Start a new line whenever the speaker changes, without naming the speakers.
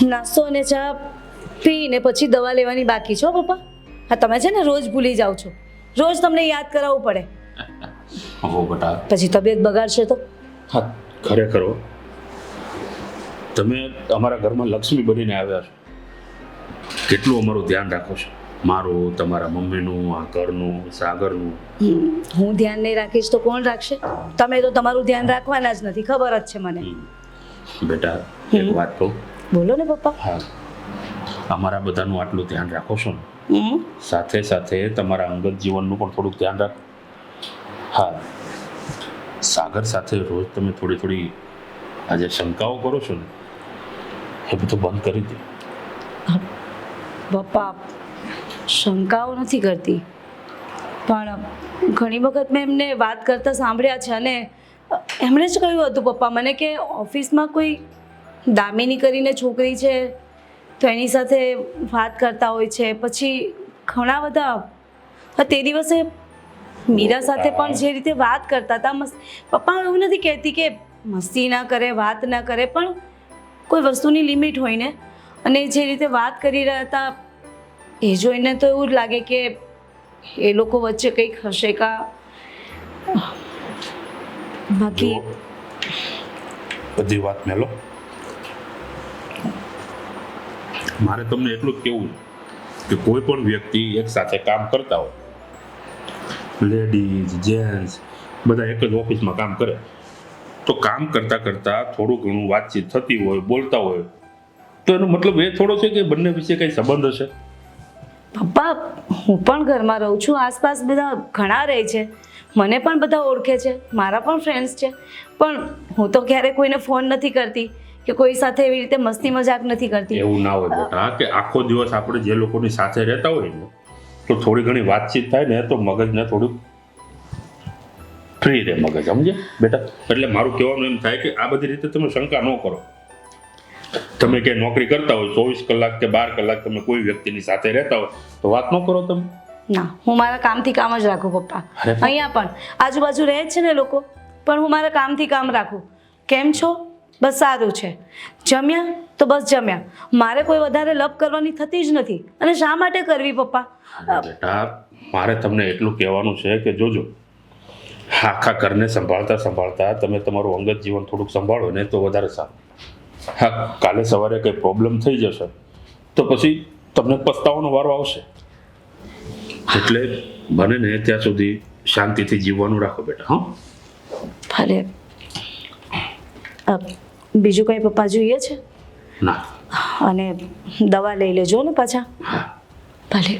નાસ્તો અને ચા પીને પછી દવા લેવાની બાકી છો પપ્પા. હા, તમે છે ને રોજ ભૂલી જાઓ છો, રોજ તમને યાદ કરાવવું પડે.
હો બેટા.
પછી તબિયત બગાડશે તો.
હા, ખરેખર હો. તમે અમારા ઘરમાં લક્ષ્મી બનીને આવ્યા છો. કેટલું અમારું ધ્યાન રાખો છો, મારું, તમારા મમ્મીનું, આ ઘરનું, સાગરનું.
હું ધ્યાન નહીં રાખીશ તો કોણ રાખશે? તમે તો તમારું ધ્યાન રાખવાના જ નથી, ખબર જ છે મને.
બેટા એક વાત કહું.
બોલો ને પપ્પા.
હા, અમારા બધાનું આટલું ધ્યાન રાખો છો ને, સાથે સાથે તમારા અંગત જીવનનું પણ થોડુંક ધ્યાન રાખો. હા, સાગર સાથે રોજ તમે થોડી થોડી આ જે શંકાઓ કરો છો ને એ બધું બંધ કરી દે.
પપ્પા, શંકાઓ નથી કરતી, પણ ઘણી વખત મેં એમને વાત કરતા સાંભળ્યા છે અને એમણે જ કહ્યું હતું પપ્પા મને કે ઓફિસમાં કોઈ દામિની કરીને છોકરી છે તો એની સાથે વાત કરતા હોય છે. પછી ઘણા બધા તે દિવસે મીરા સાથે પણ જે રીતે વાત કરતા હતા, પપ્પા એવું નથી કહેતી કે મસ્તી ના કરે, વાત ના કરે, પણ કોઈ વસ્તુની લિમિટ હોય ને. અને જે રીતે વાત કરી રહ્યા હતા એ જોઈને તો એવું જ લાગે કે એ લોકો વચ્ચે કંઈક હશે કા. બાકી
બધી વાત મેલો. મારે તમને એટલું જ કહેવું કે કોઈ પણ વ્યક્તિ એક સાથે કામ કરતા હોય, લેડીઝ જેન્ટ્સ બધા એક જ ઓફિસમાં કામ કરે, તો કામ કરતા કરતા થોડું ઘણું વાતચીત થતી હોય, બોલતા હોય, તો એનો મતલબ એ થોડો છે કે બંને વિશે કંઈ સંબંધ હશે.
પપ્પા, હું પણ ઘરમાં રહું છું, આસપાસ બધા ઘણા રહે છે, મને પણ બધા ઓળખે છે, મારા પણ ફ્રેન્ડ્સ છે, પણ હું તો ક્યારેય કોઈને ફોન નથી કરતી કે કોઈ સાથે એવી રીતે મસ્તી મજાક નથી કરતી.
એવું ના હોય બેટા કે આખો દિવસ આપણે જે લોકોની સાથે રહેતા હોય ને તો થોડી ઘણી વાતચીત થાય ને તો મગજને થોડુંક ફ્રી રહે મગજ, સમજે બેટા? એટલે મારું કહેવાનું એમ થાય કે આ બધી રીતે તમે શંકા ન કરો. તમે ક્યાંય નોકરી કરતા હોય 24 કલાક કે 12 કલાક તમે કોઈ વ્યક્તિની સાથે રહેતા હોય તો વાત ન કરો તમે.
ના, હું મારા કામથી કામ જ રાખું પપ્પા. અહીંયા પણ આજુબાજુ રહે જ છે ને લોકો, પણ હું મારા કામથી કામ રાખું. કેમ છો? બસ સારું છે. જમ્યા તો બસ જમ્યા. મારે કોઈ વધારે લપ કરવાની થતી જ નથી. અને શા માટે કરવી પપ્પા?
બેટા મારે તમને એટલું કહેવાનું છે કે જોજો, આખા ઘરને સંભાળતા સંભાળતા તમે તમારું અંગત જીવન થોડુંક સંભાળો ને તો વધારે સારું. હા, કાલે સવારે કંઈ પ્રોબ્લેમ થઈ જશે તો પછી તમને પસ્તાવાનો વારો આવશે. એટલે બને ને ત્યાં સુધી શાંતિથી જીવવાનું રાખો બેટા. હા,
ભલે. બીજું કંઈ પપ્પા જોઈએ છે?
ના.
અને દવા લઈ લેજો ને પાછા.
હા.
ભલે.